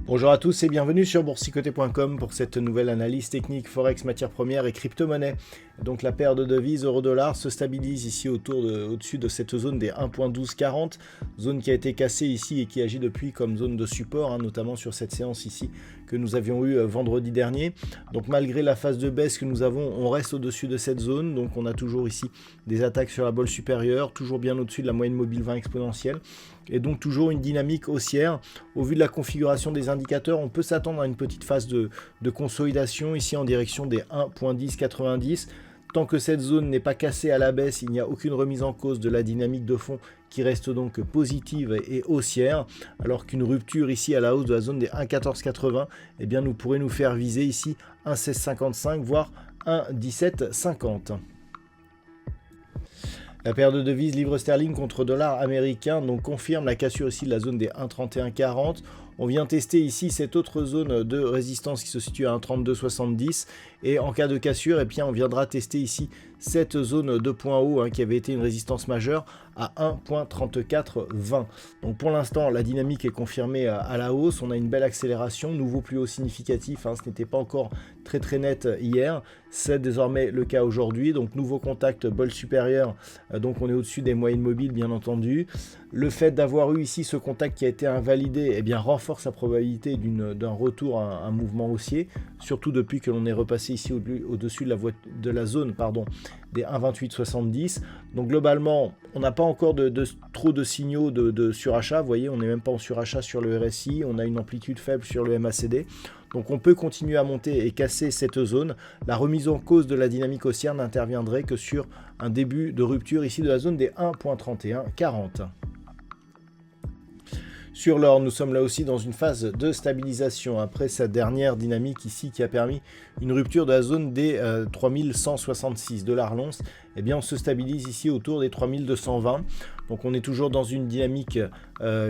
Bonjour à tous et bienvenue sur boursicoté.com pour cette nouvelle analyse technique Forex, matières premières et crypto-monnaies. Donc la paire de devises euro-dollar se stabilise ici au-dessus de cette zone des 1.1240, zone qui a été cassée ici et qui agit depuis comme zone de support, notamment sur cette séance ici que nous avions eu vendredi dernier. Donc malgré la phase de baisse que nous avons, on reste au-dessus de cette zone, donc on a toujours ici des attaques sur la bolle supérieure, toujours bien au-dessus de la moyenne mobile 20 exponentielle. Et donc toujours une dynamique haussière. Au vu de la configuration des indicateurs, on peut s'attendre à une petite phase de consolidation ici en direction des 1.1090. Tant que cette zone n'est pas cassée à la baisse, il n'y a aucune remise en cause de la dynamique de fond qui reste donc positive et haussière, alors qu'une rupture ici à la hausse de la zone des 1.1480, eh bien nous pourrait nous faire viser ici 1.1655 voire 1.1750. La paire de devises livre sterling contre dollar américain donc confirme la cassure ici de la zone des 1,3140. On vient tester ici cette autre zone de résistance qui se situe à 1,3270 et en cas de cassure, eh bien, on viendra tester ici cette zone de point haut qui avait été une résistance majeure à 1,3420. Donc pour l'instant, la dynamique est confirmée à la hausse. On a une belle accélération, nouveau plus haut significatif. Ce n'était pas encore très net hier. C'est désormais le cas aujourd'hui. Donc nouveau contact bol supérieur. Donc on est au-dessus des moyennes mobiles, bien entendu. Le fait d'avoir eu ici ce contact qui a été invalidé, eh bien, renforce la probabilité d'un retour à un mouvement haussier, surtout depuis que l'on est repassé ici au-dessus de la zone des 1,2870. Donc globalement, on n'a pas encore trop de signaux de surachat. Vous voyez, on n'est même pas en surachat sur le RSI. On a une amplitude faible sur le MACD. Donc on peut continuer à monter et casser cette zone. La remise en cause de la dynamique haussière n'interviendrait que sur un début de rupture ici de la zone des 1,3140. Sur l'or, nous sommes là aussi dans une phase de stabilisation après sa dernière dynamique ici qui a permis une rupture de la zone des 3166 $ l'once. Eh bien, on se stabilise ici autour des 3220. Donc on est toujours dans une dynamique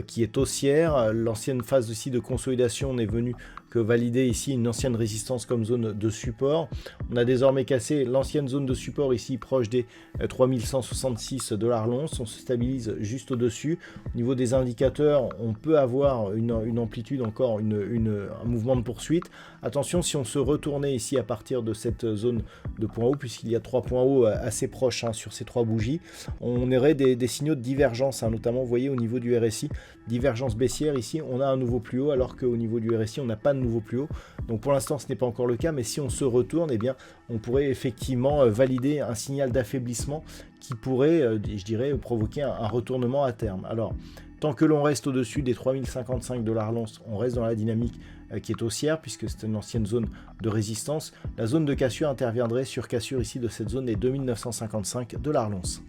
qui est haussière. L'ancienne phase aussi de consolidation n'est venue que valider ici une ancienne résistance comme zone de support. On a désormais cassé l'ancienne zone de support ici proche des 3166 $ l'once. On se stabilise juste au-dessus. Au niveau des indicateurs, on peut avoir une amplitude encore, un mouvement de poursuite. Attention, si on se retournait ici à partir de cette zone de point haut, puisqu'il y a 3 points hauts assez proches sur ces 3 bougies, on aurait des signaux de divergence, notamment vous voyez au niveau du RSI, divergence baissière ici, on a un nouveau plus haut, alors qu'au niveau du RSI, on n'a pas de nouveau plus haut. Donc pour l'instant, ce n'est pas encore le cas, mais si on se retourne, eh bien, on pourrait effectivement valider un signal d'affaiblissement qui pourrait, je dirais, provoquer un retournement à terme. Alors, tant que l'on reste au-dessus des 3055 $ l'once, on reste dans la dynamique qui est haussière, puisque c'est une ancienne zone de résistance. La zone de cassure interviendrait sur cassure ici de cette zone des 2955 $ l'once.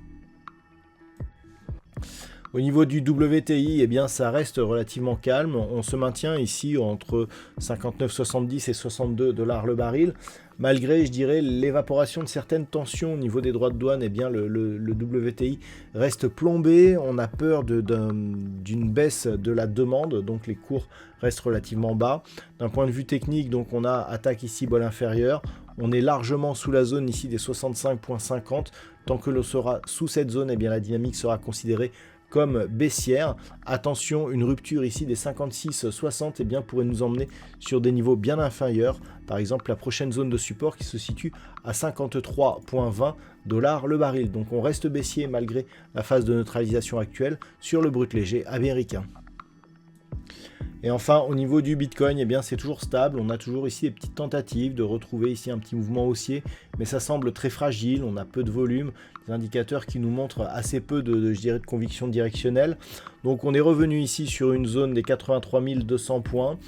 Au niveau du WTI, eh bien, ça reste relativement calme. On se maintient ici entre 59,70 et 62 $ le baril. Malgré, je dirais, l'évaporation de certaines tensions au niveau des droits de douane, eh bien, le WTI reste plombé. On a peur d'une baisse de la demande, donc les cours restent relativement bas. D'un point de vue technique, donc on a attaque ici, bol inférieur. On est largement sous la zone ici des 65,50. Tant que l'on sera sous cette zone, eh bien, la dynamique sera considérée comme baissière. Attention, une rupture ici des 56,60 eh bien, pourrait nous emmener sur des niveaux bien inférieurs. Par exemple, la prochaine zone de support qui se situe à 53,20 $ le baril. Donc on reste baissier malgré la phase de neutralisation actuelle sur le brut léger américain. Et enfin, au niveau du Bitcoin, eh bien, c'est toujours stable. On a toujours ici des petites tentatives de retrouver ici un petit mouvement haussier, mais ça semble très fragile. On a peu de volume, des indicateurs qui nous montrent assez peu je dirais, de conviction directionnelle. Donc, on est revenu ici sur une zone des 83 200 points.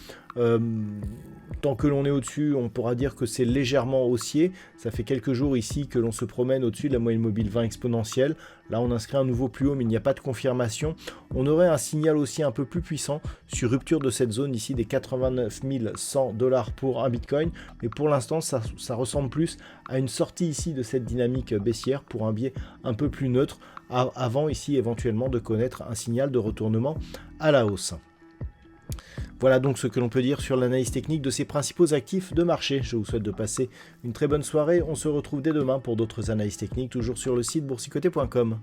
Tant que l'on est au-dessus, on pourra dire que c'est légèrement haussier. Ça fait quelques jours ici que l'on se promène au-dessus de la moyenne mobile 20 exponentielle. Là, on inscrit un nouveau plus haut, mais il n'y a pas de confirmation. On aurait un signal aussi un peu plus puissant sur rupture de cette zone ici des 89 100 $ pour un Bitcoin. Mais pour l'instant, ça ressemble plus à une sortie ici de cette dynamique baissière pour un biais un peu plus neutre, avant ici éventuellement de connaître un signal de retournement à la hausse. Voilà donc ce que l'on peut dire sur l'analyse technique de ces principaux actifs de marché. Je vous souhaite de passer une très bonne soirée. On se retrouve dès demain pour d'autres analyses techniques, toujours sur le site boursicoté.com.